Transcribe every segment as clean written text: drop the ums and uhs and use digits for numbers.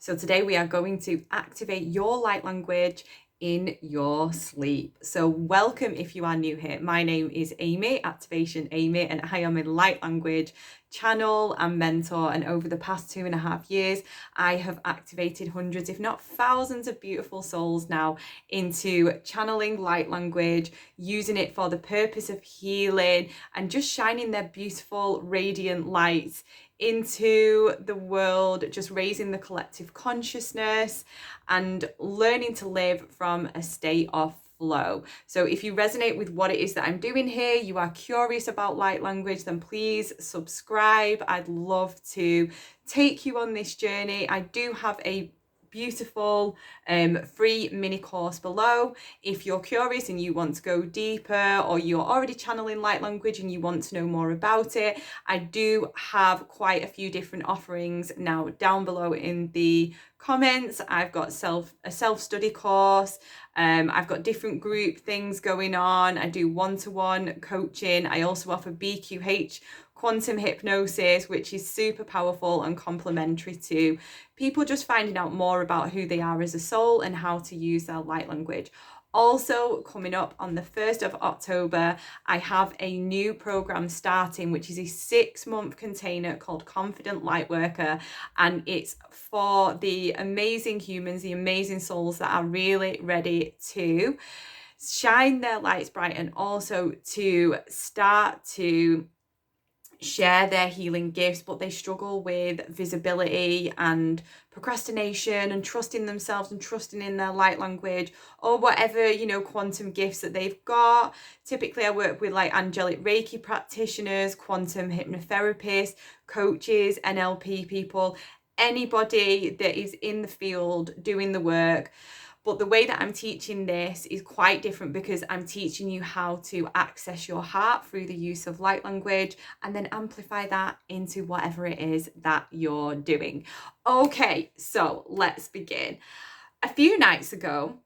So today we are going to activate your light language in your sleep. So welcome if you are new here. My name is Amy, Activation Amy, and I am a light language channel and mentor. And over the past 2.5 years, I have activated hundreds, if not thousands, of beautiful souls now into channeling light language, using it for the purpose of healing and just shining their beautiful, radiant lights into the world, just raising the collective consciousness and learning to live from a state of flow. So if you resonate with what it is that I'm doing here, you are curious about light language, then please subscribe. I'd love to take you on this journey. I do have a beautiful free mini course below if you're curious and you want to go deeper, or you're already channeling light language and you want to know more about it. I do have quite a few different offerings now down below in the comments. I've got a self-study course. I've got different group things going on. I do one-to-one coaching. I also offer BQH quantum hypnosis, which is super powerful and complementary to people just finding out more about who they are as a soul and how to use their light language. Also coming up on the 1st of October, I have a new program starting, which is a 6-month container called Confident Lightworker. And it's for the amazing humans, the amazing souls that are really ready to shine their lights bright and also to start to share their healing gifts, but they struggle with visibility and procrastination and trusting themselves and trusting in their light language, or whatever, quantum gifts that they've got. Typically I work with like angelic Reiki practitioners, quantum hypnotherapists, coaches, NLP people, anybody that is in the field doing the work. But the way that I'm teaching this is quite different, because I'm teaching you how to access your heart through the use of light language and then amplify that into whatever it is that you're doing. Okay, so let's begin. A few nights ago,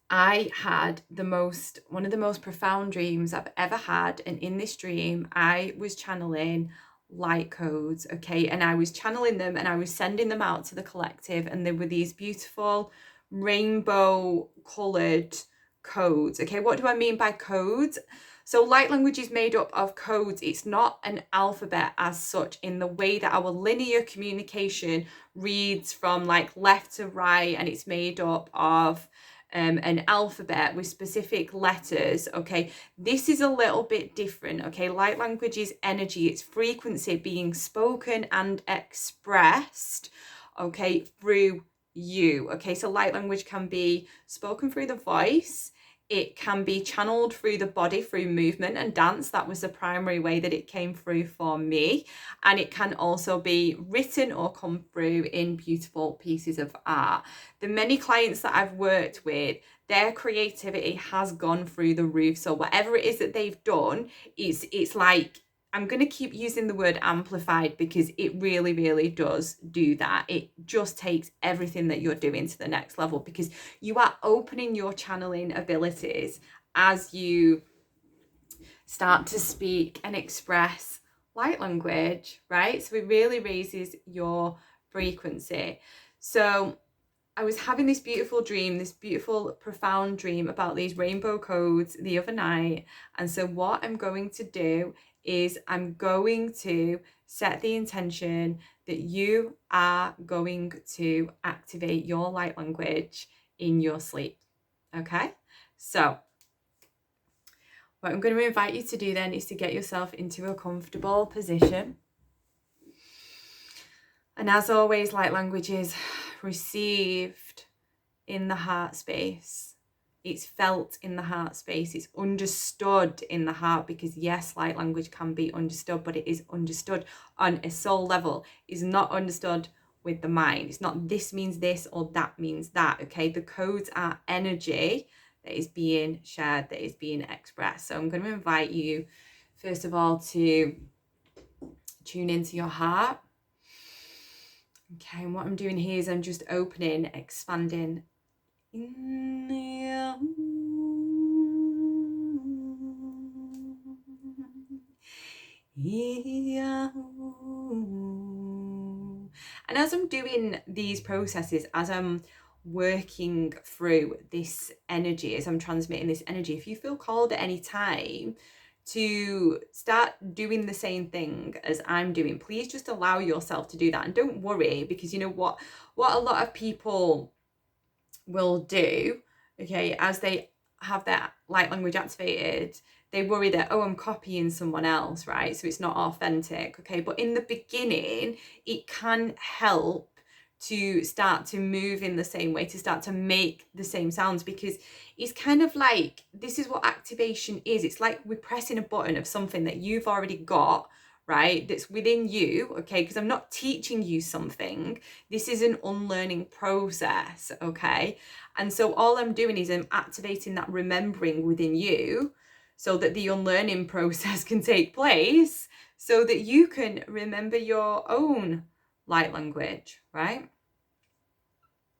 I had one of the most profound dreams I've ever had. And in this dream, I was channeling light codes, okay? And I was channeling them and I was sending them out to the collective, and there were these beautiful rainbow colored codes. Okay, what do I mean by codes? So light language is made up of codes. It's not an alphabet as such in the way that our linear communication reads from like left to right, and it's made up of an alphabet with specific letters. Okay, this is a little bit different. Okay, light language is energy, it's frequency being spoken and expressed, okay, through you. Okay, so light language can be spoken through the voice, it can be channeled through the body, through movement and dance. That was the primary way that it came through for me. And it can also be written or come through in beautiful pieces of art. The many clients that I've worked with, their creativity has gone through the roof. So whatever it is that they've done, it's like, I'm going to keep using the word amplified, because it really, really does do that. It just takes everything that you're doing to the next level, because you are opening your channeling abilities as you start to speak and express light language, right? So it really raises your frequency. So I was having this beautiful dream, this beautiful, profound dream about these rainbow codes the other night. And so what I'm going to do is I'm going to set the intention that you are going to activate your light language in your sleep. Okay? So what I'm going to invite you to do then is to get yourself into a comfortable position. And as always, light language is received in the heart space. It's felt in the heart space. It's understood in the heart, because yes, light language can be understood, but it is understood on a soul level. It's not understood with the mind. It's not this means this or that means that. Okay, the codes are energy that is being shared, that is being expressed. So I'm going to invite you first of all to tune into your heart. Okay, and what I'm doing here is I'm just opening, expanding. And as I'm doing these processes, as I'm working through this energy, as I'm transmitting this energy, if you feel called at any time to start doing the same thing as I'm doing, please just allow yourself to do that. And don't worry, because you know what a lot of people will do, okay, as they have their light language activated, they worry that, oh, I'm copying someone else, right? So it's not authentic, okay? But in the beginning, it can help to start to move in the same way, to start to make the same sounds, because it's kind of like, this is what activation is. It's like we're pressing a button of something that you've already got, right? That's within you, okay? Because I'm not teaching you something. This is an unlearning process, okay? And so all I'm doing is I'm activating that remembering within you so that the unlearning process can take place, so that you can remember your own light language, right?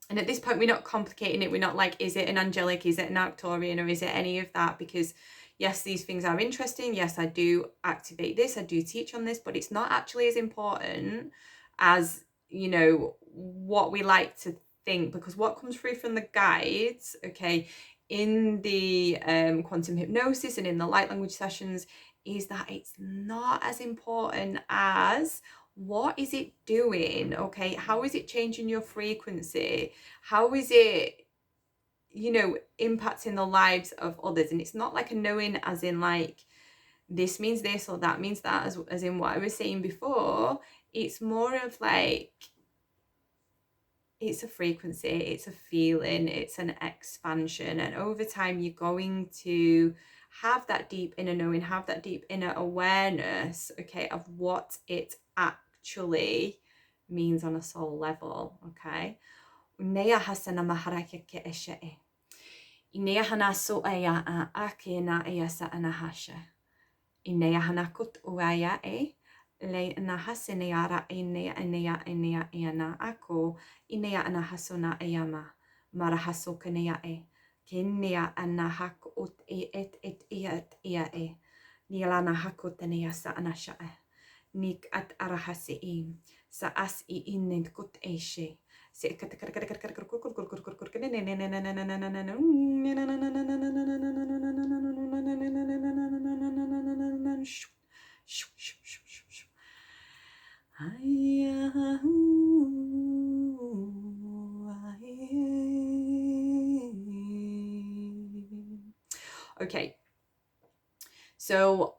And at this point, we're not complicating it. We're not like, is it an angelic? Is it an Arcturian? Or is it any of that? Because yes, these things are interesting. Yes, I do activate this. I do teach on this, but it's not actually as important as, you know, what we like to think. Because what comes through from the guides, okay, in the quantum hypnosis and in the light language sessions, is that it's not as important as what is it doing, okay? How is it changing your frequency? How is it, you know, impacting the lives of others? And it's not like a knowing as in like, this means this or that means that, as in what I was saying before. It's more of like, it's a frequency, it's a feeling, it's an expansion. And over time, you're going to have that deep inner knowing, have that deep inner awareness, okay, of what it actually means on a soul level, okay? Uneya hasana maharaka ke eshe. Ineya hana so aya a ake na aya sa anahasha. Ineya hana kut uaya e. Le na hasene yara inea ena ako inea ana hasona ayama mara haso kanea e kinea ana hak ut et e nilana hakut anea sa anasha nik at arahasi im sa as I inent kut eshe se okay, so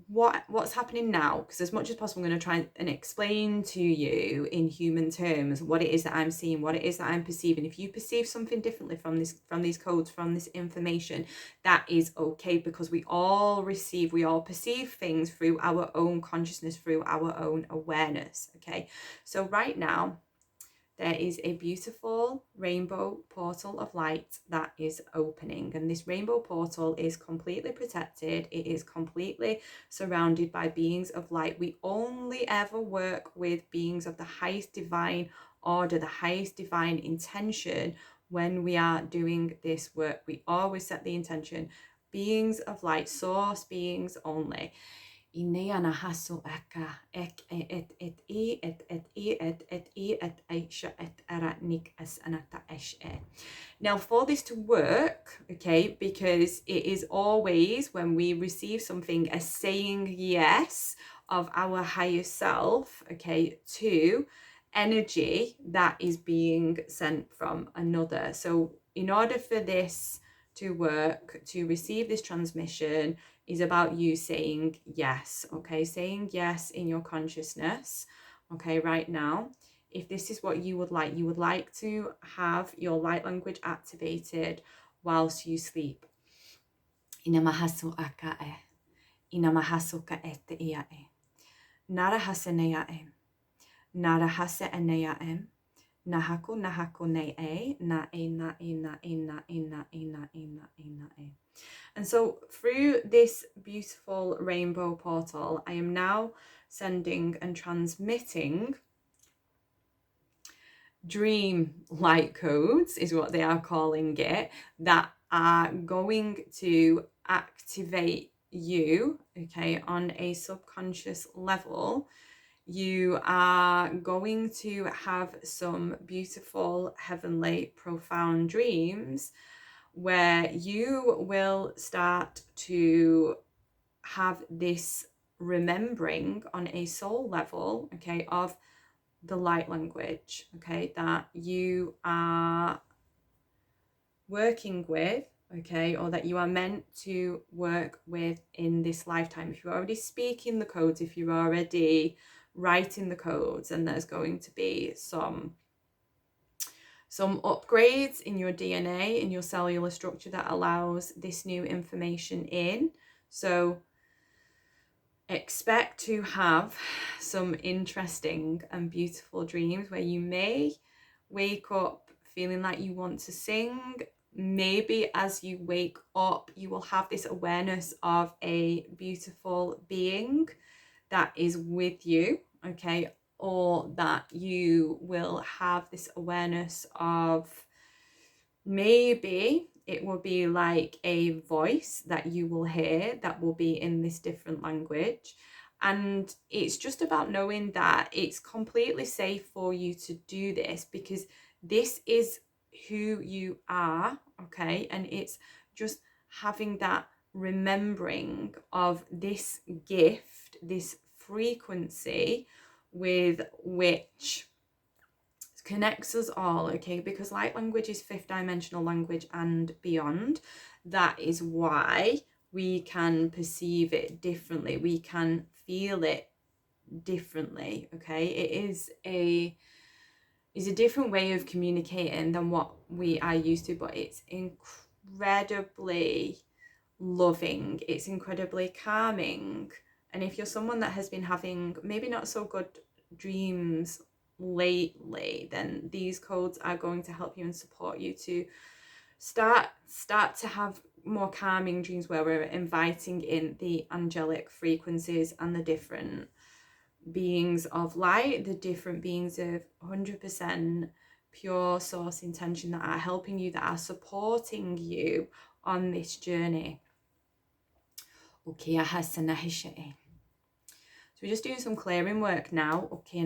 what's happening now, because as much as possible I'm going to try and explain to you in human terms what it is that I'm seeing, what it is that I'm perceiving. If you perceive something differently from these codes, from this information, that is okay, because we all perceive things through our own consciousness, through our own awareness, okay? So right now there is a beautiful rainbow portal of light that is opening, and this rainbow portal is completely protected. It is completely surrounded by beings of light. We only ever work with beings of the highest divine order, the highest divine intention when we are doing this work. We always set the intention, beings of light, source beings only. Now for this to work, okay, because it is always when we receive something a saying yes of our higher self, okay, to energy that is being sent from another. So in order for this to work, to receive this transmission, is about you saying yes, okay? Saying yes in your consciousness, okay, right now. If this is what you would like to have your light language activated whilst you sleep. Inamahasu akae. Inamahasu kaete iae. Narahaseneae. Narahaseneae. Nahaku nahaku ne na e na e na e na e na e na e na e na e. And so through this beautiful rainbow portal, I am now sending and transmitting dream light codes, is what they are calling it, that are going to activate you, okay, on a subconscious level you are going to have some beautiful, heavenly, profound dreams where you will start to have this remembering on a soul level, okay, of the light language, okay, that you are working with, okay, or that you are meant to work with in this lifetime. If you're already speaking the codes, if you're already writing the codes, and there's going to be some upgrades in your DNA, in your cellular structure, that allows this new information in. So expect to have some interesting and beautiful dreams where you may wake up feeling like you want to sing. Maybe as you wake up, you will have this awareness of a beautiful being that is with you, okay? Or that you will have this awareness of, maybe it will be like a voice that you will hear that will be in this different language. And it's just about knowing that it's completely safe for you to do this, because this is who you are, okay? And it's just having that remembering of this gift, this frequency with which connects us all, okay? Because light language is fifth dimensional language and beyond. That is why we can perceive it differently. We can feel it differently, okay? It is a different way of communicating than what we are used to, but it's incredibly loving. It's incredibly calming. And if you're someone that has been having maybe not so good dreams lately, then these codes are going to help you and support you to start to have more calming dreams, where we're inviting in the angelic frequencies and the different beings of light, the different beings of 100% pure source intention that are helping you, that are supporting you on this journey. Okay, so we're just doing some clearing work now. Okay,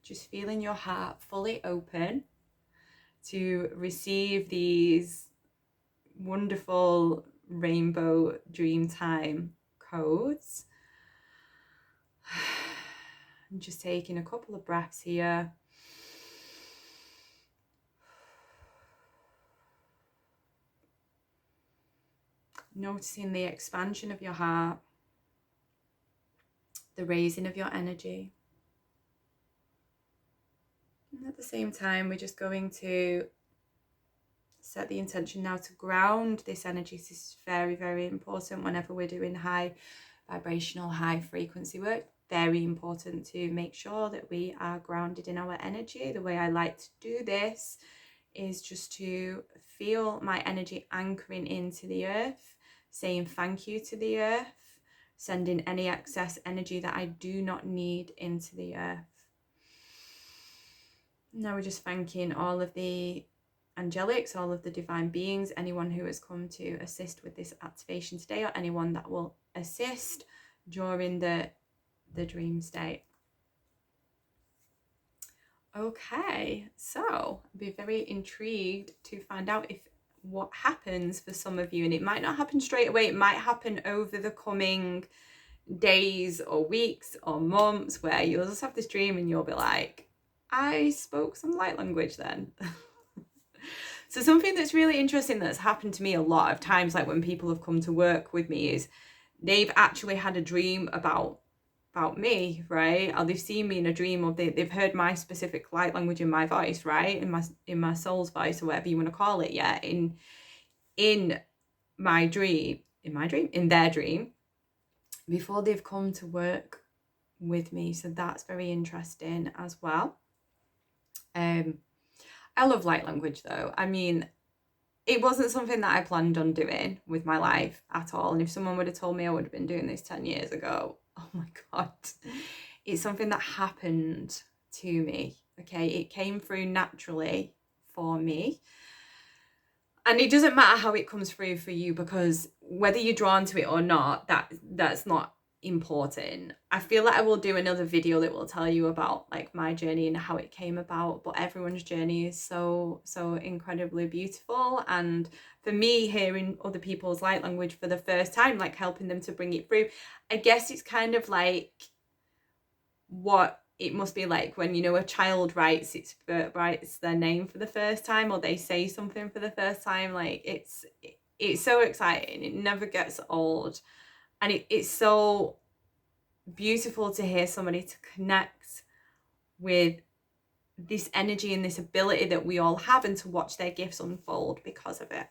just feeling your heart fully open to receive these wonderful rainbow dreamtime codes. I'm just taking a couple of breaths here. Noticing the expansion of your heart, the raising of your energy. And at the same time, we're just going to set the intention now to ground this energy. This is very, very important whenever we're doing high vibrational, high frequency work. Very important to make sure that we are grounded in our energy. The way I like to do this is just to feel my energy anchoring into the earth, saying thank you to the earth, sending any excess energy that I do not need into the earth. Now we're just thanking all of the angelics, all of the divine beings, anyone who has come to assist with this activation today, or anyone that will assist during the dream state. Okay, so I'd be very intrigued to find out if what happens for some of you, and it might not happen straight away, it might happen over the coming days or weeks or months, where you'll just have this dream and you'll be like, I spoke some light language then. So something that's really interesting that's happened to me a lot of times, like when people have come to work with me, is they've actually had a dream about me, right? Or they've seen me in a dream, or they've heard my specific light language in my voice, right? In my soul's voice, or whatever you want to call it, yeah, in their dream, before they've come to work with me. So that's very interesting as well. I love light language though. I mean, it wasn't something that I planned on doing with my life at all. And if someone would have told me I would have been doing this 10 years ago, oh my God, it's something that happened to me. Okay, it came through naturally for me. And it doesn't matter how it comes through for you, because whether you're drawn to it or not, that's not important. I feel like I will do another video that will tell you about like my journey and how it came about, but everyone's journey is so incredibly beautiful. And for me, hearing other people's light language for the first time, like helping them to bring it through, I guess it's kind of like what it must be like when, you know, a child writes their name for the first time, or they say something for the first time. Like it's so exciting. It never gets old. And it's so beautiful to hear somebody to connect with this energy and this ability that we all have, and to watch their gifts unfold because of it.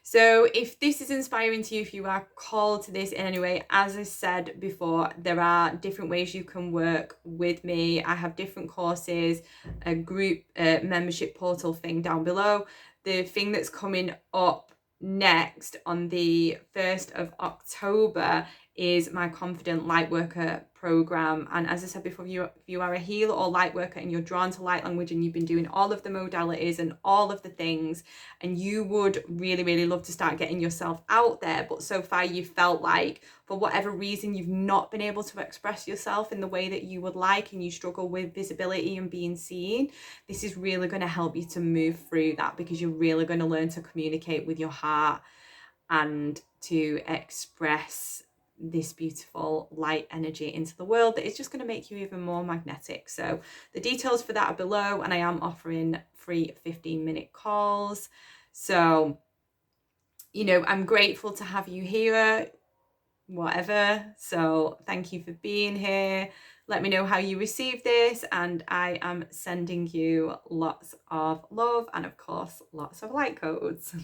So if this is inspiring to you, if you are called to this in any way, as I said before, there are different ways you can work with me. I have different courses, a group membership portal thing down below. The thing that's coming up next on the 1st of October is my Confident Lightworker program. And as I said before, if you are a healer or light worker and you're drawn to light language and you've been doing all of the modalities and all of the things, and you would really love to start getting yourself out there, but so far you felt like for whatever reason you've not been able to express yourself in the way that you would like, and you struggle with visibility and being seen, this is really going to help you to move through that, because you're really going to learn to communicate with your heart and to express this beautiful light energy into the world that is just going to make you even more magnetic. So the details for that are below, and I am offering free 15-minute calls. So, you know, I'm grateful to have you here, whatever. So thank you for being here. Let me know how you receive this, and I am sending you lots of love and of course lots of light codes.